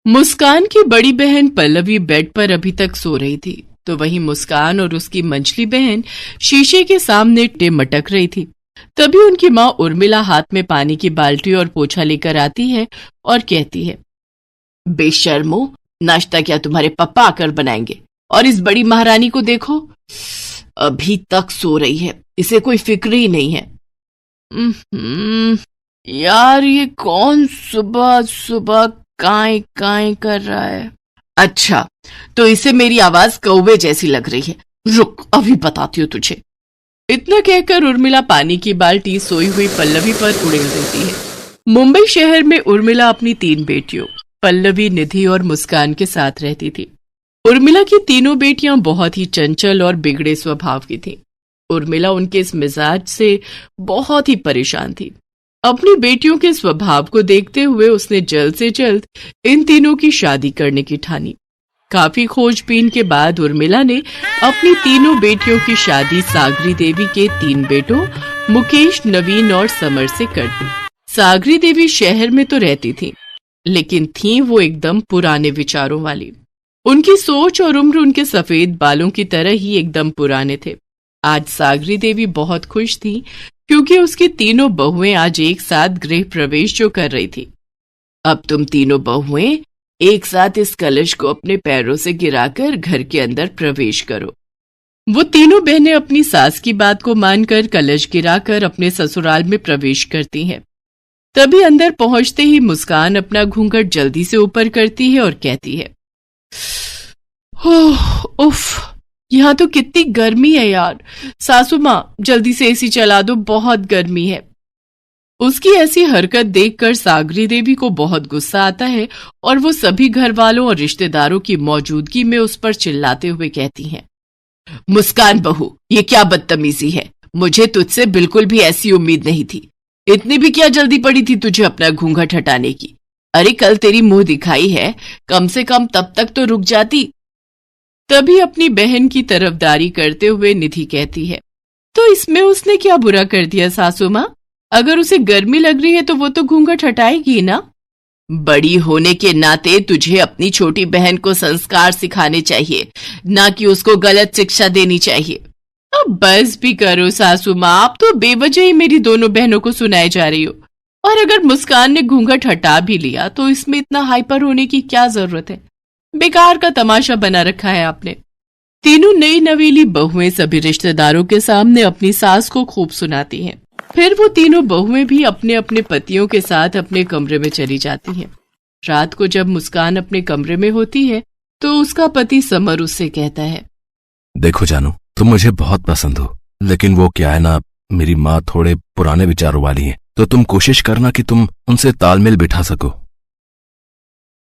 मुस्कान की बड़ी बहन पल्लवी बेड पर अभी तक सो रही थी, तो वहीं मुस्कान और उसकी मंझली बहन शीशे के सामने मटक रही थी। तभी उनकी माँ उर्मिला हाथ में पानी की बाल्टी और पोछा लेकर आती है और कहती है, बेशर्मो, नाश्ता क्या तुम्हारे पापा आकर बनाएंगे? और इस बड़ी महारानी को देखो, अभी तक सो रही है, इसे कोई फिक्र ही नहीं है। यार, ये कौन सुबह सुबह काएं काएं कर रहा है? अच्छा, तो इसे मेरी आवाज कौवे जैसी लग रही है। रुक, अभी बताती हूँ तुझे। इतना कहकर उर्मिला पानी की बाल्टी सोई हुई पल्लवी पर उड़ेल देती है। मुंबई शहर में उर्मिला अपनी 3 बेटियों पल्लवी, निधि और मुस्कान के साथ रहती थी। उर्मिला की तीनों बेटियां बहुत ही चंचल और बिगड़े स्वभाव की थीं। उर्मिला उनके इस मिजाज से बहुत ही परेशान थी। अपनी बेटियों के स्वभाव को देखते हुए उसने जल्द से जल्द इन तीनों की शादी करने की ठानी। काफी खोजबीन के बाद उर्मिला ने अपनी तीनों बेटियों की शादी सागरी देवी के 3 बेटों मुकेश, नवीन और समर से कर दी। सागरी देवी शहर में तो रहती थी, लेकिन थी वो एकदम पुराने विचारों वाली। उनकी सोच और उम्र उनके सफेद बालों की तरह ही एकदम पुराने थे। आज सागरी देवी बहुत खुश थी, क्योंकि उसकी तीनों बहुएं आज एक साथ गृह प्रवेश जो कर रही थी। अब तुम तीनों बहुएं एक साथ इस कलश को अपने पैरों से गिराकर घर के अंदर प्रवेश करो। वो तीनों बहनें अपनी सास की बात को मानकर कलश गिराकर अपने ससुराल में प्रवेश करती हैं। तभी अंदर पहुंचते ही मुस्कान अपना घूंघट जल्दी से ऊपर करती है और कहती है, उफ, यहाँ तो कितनी गर्मी है यार। सासू माँ, जल्दी से एसी चला दो, बहुत गर्मी है। उसकी ऐसी हरकत देखकर सागरी देवी को बहुत गुस्सा आता है और वो सभी घर वालों और रिश्तेदारों की मौजूदगी में उस पर चिल्लाते हुए कहती हैं, मुस्कान बहू, ये क्या बदतमीजी है? मुझे तुझसे बिल्कुल भी ऐसी उम्मीद नहीं थी। इतनी भी क्या जल्दी पड़ी थी तुझे अपना घूंघट हटाने की? अरे, कल तेरी मुंह दिखाई है, कम से कम तब तक तो रुक जाती। तभी अपनी बहन की तरफदारी करते हुए निधि कहती है, तो इसमें उसने क्या बुरा कर दिया सासू माँ? अगर उसे गर्मी लग रही है तो वो तो घूंघट हटाएगी ना। बड़ी होने के नाते तुझे अपनी छोटी बहन को संस्कार सिखाने चाहिए, ना कि उसको गलत शिक्षा देनी चाहिए। अब बस भी करो सासू माँ, आप तो बेवजह ही मेरी दोनों बहनों को सुनाए जा रही हो। और अगर मुस्कान ने घूंघट हटा भी लिया तो इसमें इतना हाइपर होने की क्या जरूरत है? बेकार का तमाशा बना रखा है आपने। तीनों नई नवेली बहुएं सभी रिश्तेदारों के सामने अपनी सास को खूब सुनाती हैं। फिर वो तीनों बहुएं भी अपने अपने पतियों के साथ अपने कमरे में चली जाती हैं। रात को जब मुस्कान अपने कमरे में होती है तो उसका पति समर उससे कहता है, देखो जानू, तुम मुझे बहुत पसंद हो, लेकिन वो क्या है ना, मेरी माँ थोड़े पुराने विचारों वाली है, तो तुम कोशिश करना कि तुम उनसे तालमेल बिठा सको।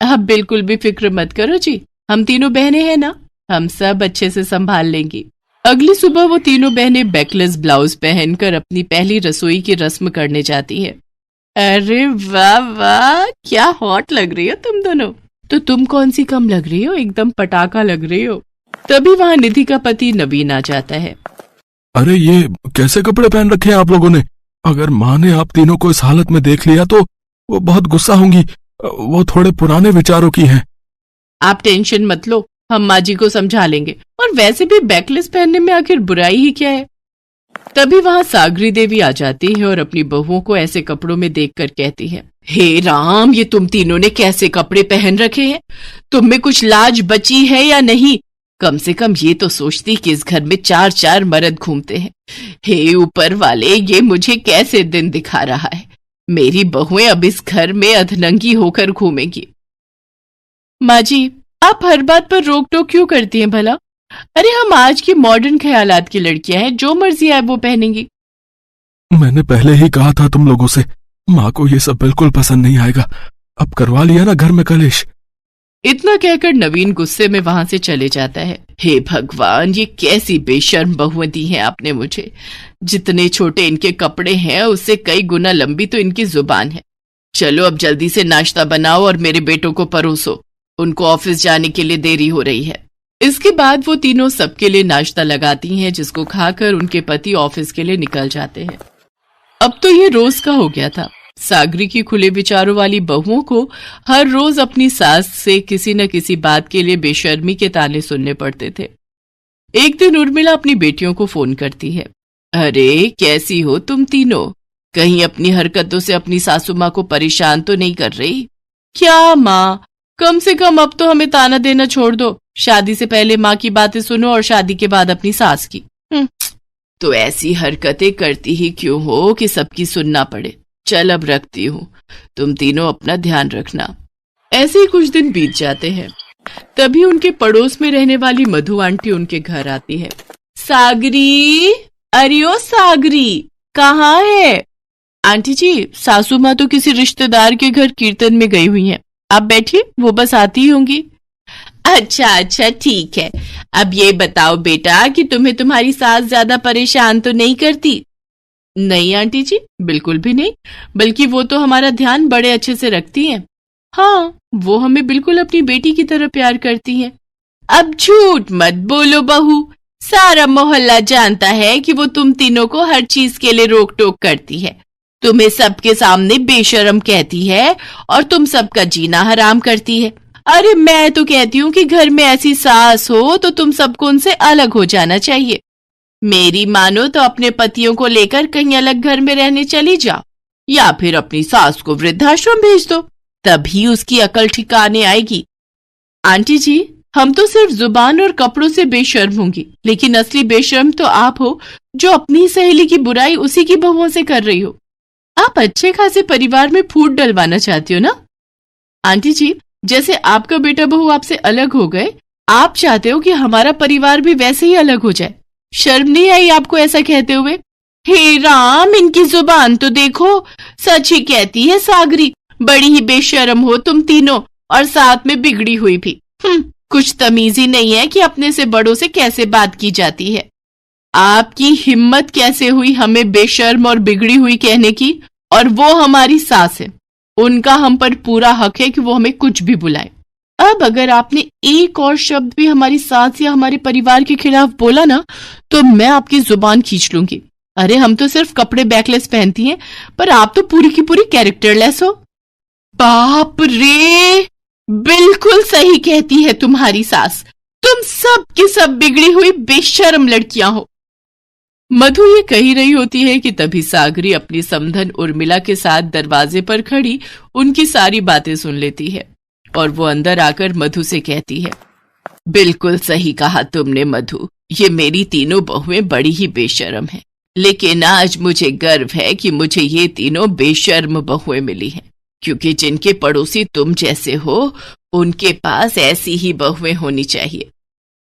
आप बिल्कुल भी फिक्र मत करो जी, हम तीनों बहनें हैं ना, हम सब अच्छे से संभाल लेंगी। अगली सुबह वो तीनों बहनें बैकलेस ब्लाउज पहनकर अपनी पहली रसोई की रस्म करने जाती हैं। अरे वाह वाह, क्या हॉट लग रही हो तुम दोनों। तो तुम कौन सी कम लग रही हो, एकदम पटाखा लग रही हो। तभी वहाँ निधि का पति नवीन आ जाता है। अरे, ये कैसे कपड़े पहन रखे हैं आप लोगों ने? अगर माँ ने आप तीनों को इस हालत में देख लिया तो वो बहुत गुस्सा होंगी। वो थोड़े पुराने विचारों की हैं। आप टेंशन मत लो, हम माँ जी को समझा लेंगे। और वैसे भी बैकलेस पहनने में आखिर बुराई ही क्या है। तभी वहाँ सागरी देवी आ जाती है और अपनी बहुओं को ऐसे कपड़ों में देखकर कहती है, हे राम, ये तुम तीनों ने कैसे कपड़े पहन रखे हैं? तुम में कुछ लाज बची है या नहीं? कम से कम ये तो सोचती कि इस घर में 4 मर्द घूमते हैं। हे ऊपर वाले, ये मुझे कैसे दिन दिखा रहा है? मेरी बहुएं अब इस घर में अधनंगी होकर घूमेंगी। माँ जी, आप हर बात पर रोक टोक क्यों करती हैं भला? अरे, हम आज की मॉडर्न ख्यालात की लड़कियां हैं, जो मर्जी आए वो पहनेंगी। मैंने पहले ही कहा था तुम लोगों से, माँ को ये सब बिल्कुल पसंद नहीं आएगा। अब करवा लिया ना घर में कलेश। इतना कहकर नवीन गुस्से में वहां से चले जाता है। हे भगवान, ये कैसी बेशर्म बहुएं दी हैं आपने मुझे। जितने छोटे इनके कपड़े हैं उससे कई गुना लंबी तो इनकी जुबान है। चलो अब जल्दी से नाश्ता बनाओ और मेरे बेटों को परोसो, उनको ऑफिस जाने के लिए देरी हो रही है। इसके बाद वो तीनों सबके लिए नाश्ता लगाती हैं, जिसको खाकर उनके पति ऑफिस के लिए निकल जाते हैं। अब तो ये रोज का हो गया था। सागरी की खुले विचारों वाली बहुओं को हर रोज अपनी सास से किसी न किसी बात के लिए बेशर्मी के ताने सुनने पड़ते थे। एक दिन उर्मिला अपनी बेटियों को फोन करती है। अरे कैसी हो तुम तीनों? कहीं अपनी हरकतों से अपनी सासू माँ को परेशान तो नहीं कर रही? क्या माँ, कम से कम अब तो हमें ताना देना छोड़ दो। शादी से पहले माँ की बातें सुनो और शादी के बाद अपनी सास की। तो ऐसी हरकतें करती ही क्यों हो कि सबकी सुनना पड़े। चल अब रखती हूँ, तुम तीनों अपना ध्यान रखना। ऐसे ही कुछ दिन बीत जाते हैं। तभी उनके पड़ोस में रहने वाली मधु आंटी उनके घर आती है। सागरी, अरे ओ सागरी, कहाँ है? आंटी जी, सासू माँ तो किसी रिश्तेदार के घर कीर्तन में गई हुई हैं। आप बैठिए, वो बस आती ही होंगी। अच्छा ठीक है। अब ये बताओ बेटा कि तुम्हें तुम्हारी सास ज्यादा परेशान तो नहीं करती? नहीं आंटी जी, बिल्कुल भी नहीं, बल्कि वो तो हमारा ध्यान बड़े अच्छे से रखती हैं। हाँ, वो हमें बिल्कुल अपनी बेटी की तरह प्यार करती हैं। अब झूठ मत बोलो बहू, सारा मोहल्ला जानता है कि वो तुम तीनों को हर चीज के लिए रोक टोक करती है, तुम्हें सबके सामने बेशर्म कहती है और तुम सबका जीना हराम करती है। अरे मैं तो कहती हूँ कि घर में ऐसी सास हो तो तुम सबको उनसे अलग हो जाना चाहिए। मेरी मानो तो अपने पतियों को लेकर कहीं अलग घर में रहने चली जाओ, या फिर अपनी सास को वृद्धाश्रम भेज दो, तभी उसकी अकल ठिकाने आएगी। आंटी जी, हम तो सिर्फ जुबान और कपड़ों से बेशर्म होंगी, लेकिन असली बेशर्म तो आप हो, जो अपनी सहेली की बुराई उसी की बहुओं से कर रही हो। आप अच्छे खासे परिवार में फूट डलवाना चाहती हो ना? आंटी जी, जैसे आपका बेटा बहू आपसे अलग हो गए, आप चाहते हो कि हमारा परिवार भी वैसे ही अलग हो जाए। शर्म नहीं आई आपको ऐसा कहते हुए? हे राम, इनकी जुबान तो देखो, सच ही कहती है सागरी, बड़ी ही बेशर्म हो तुम तीनों, और साथ में बिगड़ी हुई भी। कुछ तमीज ही नहीं है कि अपने से बड़ों से कैसे बात की जाती है। आपकी हिम्मत कैसे हुई हमें बेशर्म और बिगड़ी हुई कहने की? और वो हमारी सास है, उनका हम पर पूरा हक है कि वो हमें कुछ भी बुलाए। अब अगर आपने एक और शब्द भी हमारी सास या हमारे परिवार के खिलाफ बोला ना, तो मैं आपकी जुबान खींच लूंगी। अरे हम तो सिर्फ कपड़े बैकलेस पहनती हैं, पर आप तो पूरी की पूरी कैरेक्टरलेस हो। बाप रे, बिल्कुल सही कहती है तुम्हारी सास, तुम सब की सब बिगड़ी हुई बेशर्म लड़कियां हो। मधु ये कही रही होती है कि तभी सागरी अपनी समधन उर्मिला के साथ दरवाजे पर खड़ी उनकी सारी बातें सुन लेती है, और वो अंदर आकर मधु से कहती है, बिल्कुल सही कहा तुमने मधु, ये मेरी तीनों बहुएं बड़ी ही बेशर्म हैं, लेकिन आज मुझे गर्व है कि मुझे ये तीनों बेशर्म बहुएं मिली हैं, क्योंकि जिनके पड़ोसी तुम जैसे हो, उनके पास ऐसी ही बहुएं होनी चाहिए।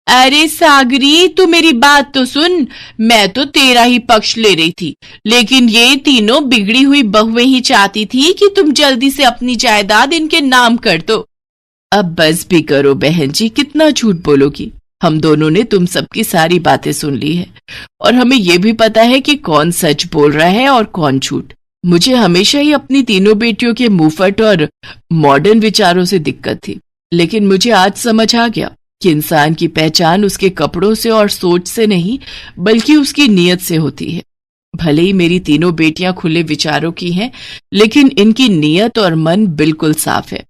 अरे सागरी, तू मेरी बात तो सुन, मैं तो तेरा ही पक्ष ले रही थी, लेकिन ये तीनों बिगड़ी हुई बहुएं ही चाहती थी कि तुम जल्दी से अपनी जायदाद इनके नाम कर दो। अब बस भी करो बहन जी, कितना झूठ बोलोगी। हम दोनों ने तुम सबकी सारी बातें सुन ली है, और हमें ये भी पता है कि कौन सच बोल रहा है और कौन झूठ। मुझे हमेशा ही अपनी तीनों बेटियों के मुंहफट और मॉडर्न विचारों से दिक्कत थी, लेकिन मुझे आज समझ आ गया कि इंसान की पहचान उसके कपड़ों से और सोच से नहीं, बल्कि उसकी नीयत से होती है। भले ही मेरी तीनों बेटियां खुले विचारों की हैं, लेकिन इनकी नीयत और मन बिल्कुल साफ है।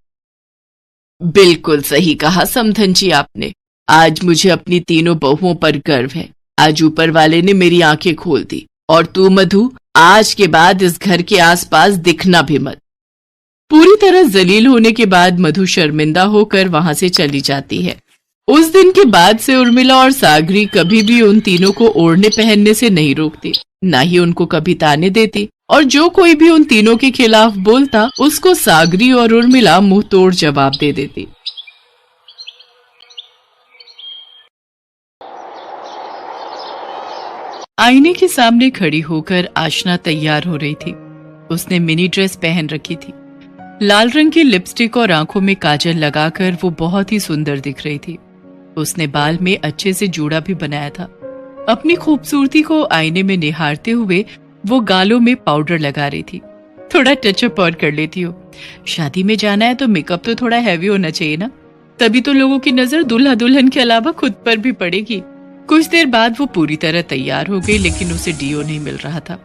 बिल्कुल सही कहा समधन जी आपने, आज मुझे अपनी तीनों बहुओं पर गर्व है। आज ऊपर वाले ने मेरी आंखें खोल दी, और तू मधु, आज के बाद इस घर के आसपास दिखना भी मत। पूरी तरह जलील होने के बाद मधु शर्मिंदा होकर वहां से चली जाती है। उस दिन के बाद से उर्मिला और सागरी कभी भी उन तीनों को ओढ़ने पहनने से नहीं रोकती, ना ही उनको कभी ताने देती, और जो कोई भी उन तीनों के खिलाफ बोलता, उसको सागरी और उर्मिला मुंह तोड़ जवाब दे देती। आईने के सामने खड़ी होकर आशना तैयार हो रही थी। उसने मिनी ड्रेस पहन रखी थी। लाल रंग की लिपस्टिक और आंखों में काजल लगाकर वो बहुत ही सुंदर दिख रही थी। उसने बाल में अच्छे से जूड़ा भी बनाया था। अपनी खूबसूरती को आईने में निहारते हुए वो गालों में पाउडर लगा रही थी। थोड़ा टचअप और कर लेती हो। शादी में जाना है तो मेकअप तो थोड़ा हैवी होना चाहिए ना, तभी तो लोगों की नजर दूल्हा दुल्हन के अलावा खुद पर भी पड़ेगी। कुछ देर बाद वो पूरी तरह तैयार हो गई, लेकिन उसे डीओ नहीं मिल रहा था।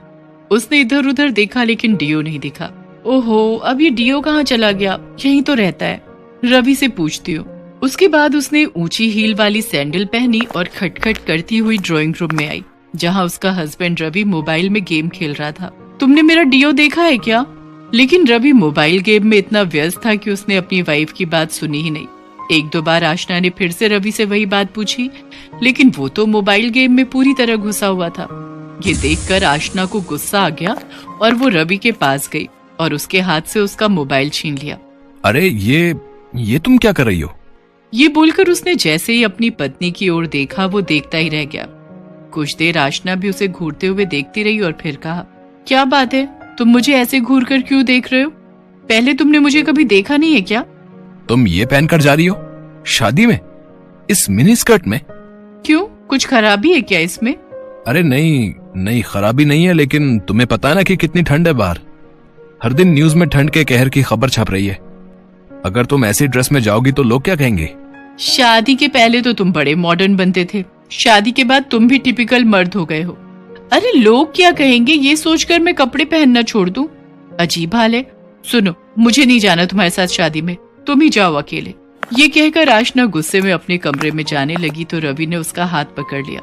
उसने इधर उधर देखा, लेकिन डीओ नहीं दिखा। ओहो, अब ये डीओ कहाँ चला गया? यहीं तो रहता है। रवि से पूछती हूँ। उसके बाद उसने ऊंची हील वाली सैंडल पहनी और खटखट करती हुई ड्राइंग रूम में आई, जहाँ उसका हस्बैंड रवि मोबाइल में गेम खेल रहा था। तुमने मेरा डीओ देखा है क्या? लेकिन रवि मोबाइल गेम में इतना व्यस्त था कि उसने अपनी वाइफ की बात सुनी ही नहीं। एक दो बार आशना ने फिर से रवि से वही बात पूछी, लेकिन वो तो मोबाइल गेम में पूरी तरह घुसा हुआ था। ये देखकर आशना को गुस्सा आ गया और वो रवि के पास गई और उसके हाथ से उसका मोबाइल छीन लिया। अरे ये तुम क्या कर रही हो? ये बोलकर उसने जैसे ही अपनी पत्नी की ओर देखा, वो देखता ही रह गया। कुछ देर आशना भी उसे घूरते हुए देखती रही और फिर कहा, क्या बात है, तुम मुझे ऐसे घूर कर क्यों देख रहे हो? पहले तुमने मुझे कभी देखा नहीं है क्या? तुम ये पहनकर जा रही हो शादी में, इस मिनी स्कर्ट में? क्यों, कुछ खराबी है क्या इसमें? अरे नहीं, खराबी नहीं है, लेकिन तुम्हें पता है ना कि कितनी ठंड है बाहर। हर दिन न्यूज में ठंड के कहर की खबर छप रही है। अगर तुम ऐसी ड्रेस में जाओगी तो लोग क्या कहेंगे? शादी के पहले तो तुम बड़े मॉडर्न बनते थे, शादी के बाद तुम भी टिपिकल मर्द हो गए हो। अरे लोग क्या कहेंगे ये सोचकर मैं कपड़े पहनना छोड़ दूं? अजीब हाल है। सुनो, मुझे नहीं जाना तुम्हारे साथ शादी में, तुम ही जाओ अकेले। ये कहकर आशना गुस्से में अपने कमरे में जाने लगी तो रवि ने उसका हाथ पकड़ लिया।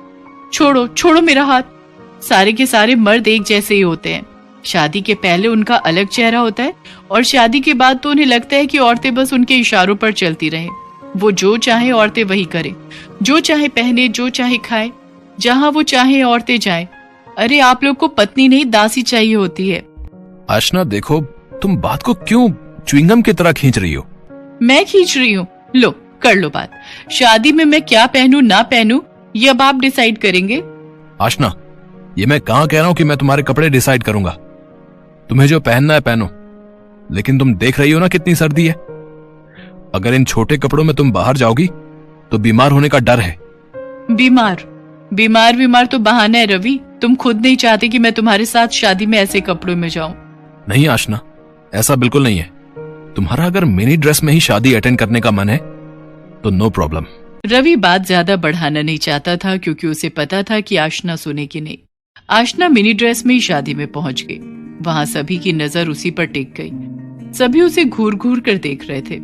छोड़ो छोड़ो मेरा हाथ। सारे के सारे मर्द एक जैसे ही होते हैं। शादी के पहले उनका अलग चेहरा होता है और शादी के बाद तो उन्हें लगता है कि औरतें बस उनके इशारों पर चलती रहें। वो जो चाहे औरतें वही करें, जो चाहे पहने, जो चाहे खाए, जहां वो चाहे औरतें जाएं। अरे आप लोग को पत्नी नहीं दासी चाहिए होती है। आशना देखो, तुम बात को क्यों च्युइंगम की तरह खींच रही हो? मैं खींच रही हूँ? लो कर लो बात। शादी में मैं क्या पहनूं ना पहनूं ये अब आप डिसाइड करेंगे। आशना, ये मैं कहाँ कह रहा हूँ कि मैं तुम्हारे कपड़े डिसाइड करूंगा। तुम्हें जो पहनना है पहनो, लेकिन तुम देख रही हो ना कितनी सर्दी है। अगर इन छोटे कपड़ों में तुम बाहर जाओगी तो बीमार होने का डर है। बीमार तो बहाना है रवि। तुम खुद नहीं चाहते कि मैं तुम्हारे साथ शादी में ऐसे कपड़ों में जाऊं। नहीं आशना, ऐसा बिल्कुल नहीं है। तुम्हारा अगर मिनी ड्रेस में ही शादी अटेंड करने का मन है तो नो प्रॉब्लम। रवि बात ज्यादा बढ़ाना नहीं चाहता था क्योंकि उसे पता था कि आशना सुनेगी नहीं। आशना मिनी ड्रेस में ही शादी में पहुंच गई। वहां सभी की नजर उसी पर टिक गई। सभी उसे घूर घूर कर देख रहे थे।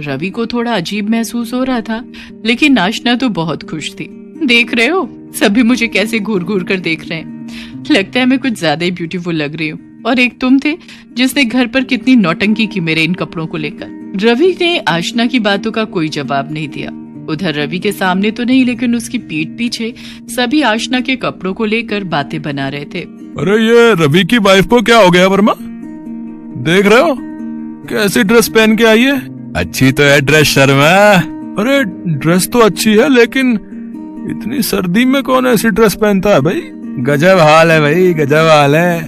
रवि को थोड़ा अजीब महसूस हो रहा था, लेकिन आशना तो बहुत खुश थी। देख रहे हो, सभी मुझे कैसे घूर घूर कर देख रहे हैं। लगता है मैं कुछ ज्यादा ही ब्यूटीफुल लग रही हूँ। और एक तुम थे जिसने घर पर कितनी नौटंकी की मेरे इन कपड़ों को लेकर। रवि ने आशना की बातों का कोई जवाब नहीं दिया। उधर रवि के सामने तो नहीं, लेकिन उसकी पीठ पीछे सभी आशना के कपड़ों को लेकर बातें बना रहे थे। अरे ये रवि की वाइफ को क्या हो गया वर्मा? देख रहे हो कैसी ड्रेस पहन के आई है? अच्छी तो है ड्रेस शर्मा। अरे ड्रेस तो अच्छी है, लेकिन इतनी सर्दी में कौन ऐसी ड्रेस पहनता है भाई? गजब हाल है भाई, गजब हाल है।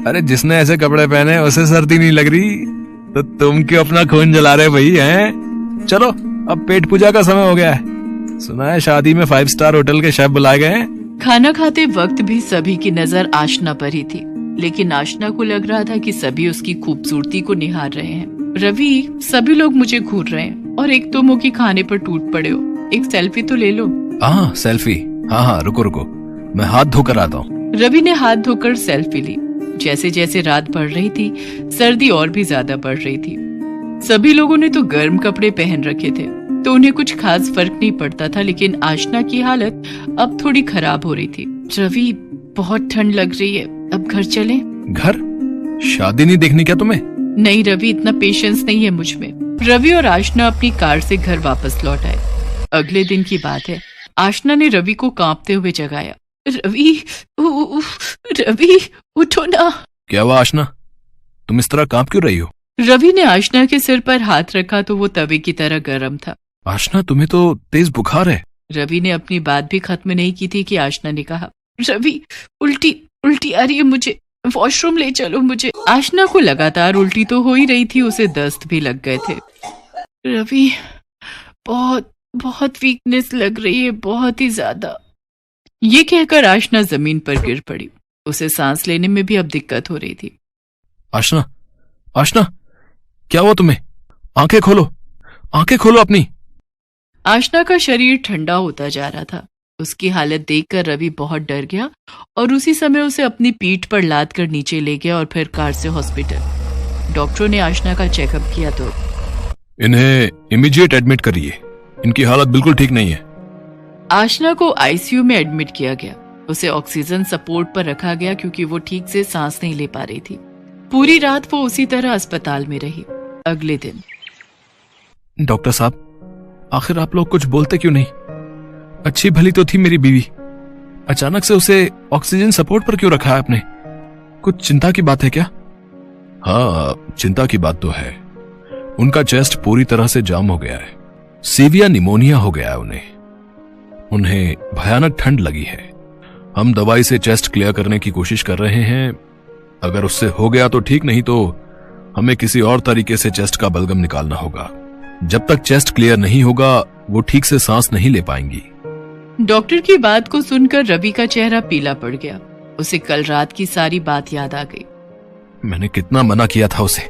अरे जिसने ऐसे कपड़े पहने उसे सर्दी नहीं लग रही, तो तुम क्यों अपना खून जला रहे भाई हैं? चलो अब पेट पूजा का समय हो गया है। सुना है शादी में 5 स्टार होटल के शेफ बुलाए गए हैं। खाना खाते वक्त भी सभी की नजर आशना पर ही थी, लेकिन आशना को लग रहा था कि सभी उसकी खूबसूरती को निहार रहे हैं। रवि, सभी लोग मुझे घूर रहे हैं और एक तुम हो कि खाने पर टूट पड़े हो। एक सेल्फी तो ले लो। हाँ सेल्फी, हाँ रुको मैं हाथ धोकर आता हूँ। रवि ने हाथ धोकर सेल्फी ली। जैसे जैसे रात बढ़ रही थी, सर्दी और भी ज्यादा बढ़ रही थी। सभी लोगों ने तो गर्म कपड़े पहन रखे थे, तो उन्हें कुछ खास फर्क नहीं पड़ता था, लेकिन आशना की हालत अब थोड़ी खराब हो रही थी। रवि, बहुत ठंड लग रही है, अब घर चलें? घर? शादी नहीं देखनी क्या तुम्हें? नहीं रवि, इतना पेशेंस नहीं है मुझ में। रवि और आशना अपनी कार से घर वापस लौट आए। अगले दिन की बात है। आशना ने रवि को कांपते हुए जगाया। रवि, रवि उठो ना। क्या हुआ आशना, तुम इस तरह कांप क्यों रही हो? रवि ने आशना के सिर पर हाथ रखा तो वो तवे की तरह गर्म था। आशना, तुम्हें तो तेज बुखार है। रवि ने अपनी बात भी खत्म नहीं की थी कि आशना ने कहा, रवि उल्टी आ रही है मुझे, वॉशरूम ले चलो मुझे। आशना को लगातार उल्टी तो हो ही रही थी, उसे दस्त भी लग गए थे। रवि, बहुत वीकनेस लग रही है, बहुत ही ज्यादा। ये कहकर आशना जमीन पर गिर पड़ी। उसे सांस लेने में भी अब दिक्कत हो रही थी। आशना, क्या हुआ तुम्हें? आंखें खोलो अपनी। आशना का शरीर ठंडा होता जा रहा था। उसकी हालत देखकर रवि बहुत डर गया और उसी समय उसे अपनी पीठ पर लाद कर नीचे ले गया और फिर कार से हॉस्पिटल। डॉक्टरों ने आशना का चेकअप किया तो इन्हें इमीडिएट एडमिट करिए, इनकी हालत बिल्कुल ठीक नहीं है। आशना को आईसीयू में एडमिट किया गया। उसे ऑक्सीजन सपोर्ट पर रखा गया क्योंकि वो ठीक से सांस नहीं ले पा रही थी। पूरी रात वो उसी तरह अस्पताल में रही। अगले दिन डॉक्टर साहब, आखिर आप लोग कुछ बोलते क्यों नहीं? अच्छी भली तो थी मेरी बीवी, अचानक से उसे ऑक्सीजन सपोर्ट पर क्यों रखा है आपने? कुछ चिंता की बात है क्या? हाँ, चिंता की बात तो है। उनका चेस्ट पूरी तरह से जाम हो गया है, सीवियर निमोनिया हो गया है उन्हें भयानक ठंड लगी है। हम दवाई से चेस्ट क्लियर करने की कोशिश कर रहे हैं। अगर उससे हो गया तो ठीक, नहीं तो हमें किसी और तरीके से चेस्ट का बलगम निकालना होगा। जब तक चेस्ट क्लियर नहीं होगा वो ठीक से सांस नहीं ले पाएंगी। डॉक्टर की बात को सुनकर रवि का चेहरा पीला पड़ गया। उसे कल रात की सारी बात याद आ गई। मैंने कितना मना किया था उसे,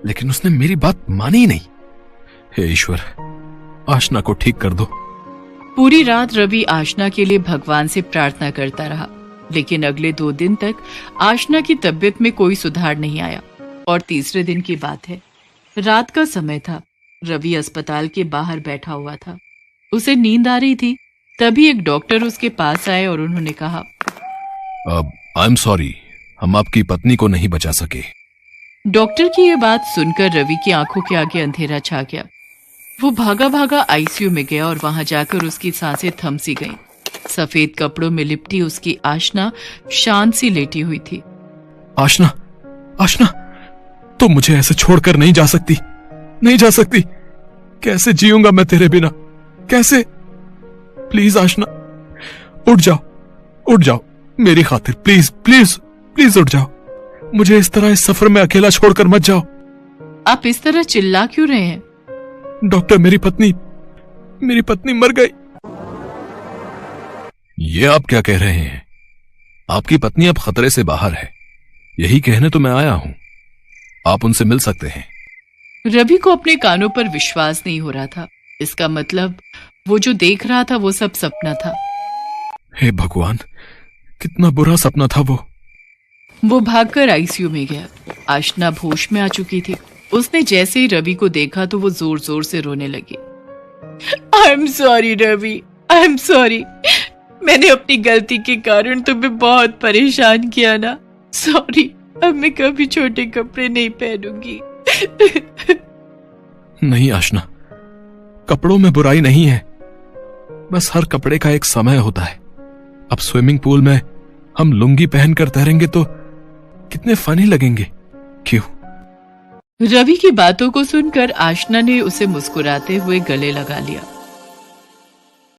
लेकिन उसने मेरी बात मानी ही नहीं। हे ईश्वर, आशना को ठीक कर दो। पूरी रात रवि आशना के लिए भगवान से प्रार्थना करता रहा, लेकिन अगले 2 दिन तक आशना की तबीयत में कोई सुधार नहीं आया। और तीसरे दिन की बात है, रात का समय था। रवि अस्पताल के बाहर बैठा हुआ था। उसे नींद आ रही थी। तभी एक डॉक्टर उसके पास आए और उन्होंने कहा, आई एम सॉरी, हम आपकी पत्नी को नहीं बचा सके। डॉक्टर की यह बात सुनकर रवि की आंखों के आगे अंधेरा छा गया। वो भागा भागा आईसीयू में गया और वहां जाकर उसकी सांसें थम सी गईं। सफेद कपड़ों में लिपटी उसकी आशना शांत सी लेटी हुई थी। आशना, आशना, तो मुझे ऐसे छोड़कर नहीं जा सकती, नहीं जा सकती। कैसे जीऊंगा मैं तेरे बिना, कैसे? प्लीज आशना, उठ जाओ, उठ जाओ मेरी खातिर, प्लीज प्लीज प्लीज उठ जाओ। मुझे इस तरह इस सफर में अकेला छोड़कर मत जाओ। आप इस तरह चिल्ला क्यों रहे हैं? डॉक्टर, मेरी पत्नी मर गई। ये आप क्या कह रहे हैं? आपकी पत्नी अब खतरे से बाहर है, यही कहने तो मैं आया हूं। आप उनसे मिल सकते हैं। रवि को अपने कानों पर विश्वास नहीं हो रहा था। इसका मतलब वो जो देख रहा था वो सब सपना था। हे भगवान, कितना बुरा सपना था वो भागकर आईसीयू में गया। आशना होश में आ चुकी थी। उसने जैसे ही रवि को देखा तो वो जोर जोर से रोने लगी। I am sorry Ravi, I am sorry. मैंने अपनी गलती के कारण तुम्हें बहुत परेशान किया ना। सॉरी, अब मैं कभी छोटे कपड़े नहीं पहनूंगी। नहीं आशना, कपड़ों में बुराई नहीं है, बस हर कपड़े का एक समय होता है। अब स्विमिंग पूल में हम लुंगी पहनकर तैरेंगे तो कितने फनी लगेंगे, क्यों? रवि की बातों को सुनकर आशना ने उसे मुस्कुराते हुए गले लगा लिया।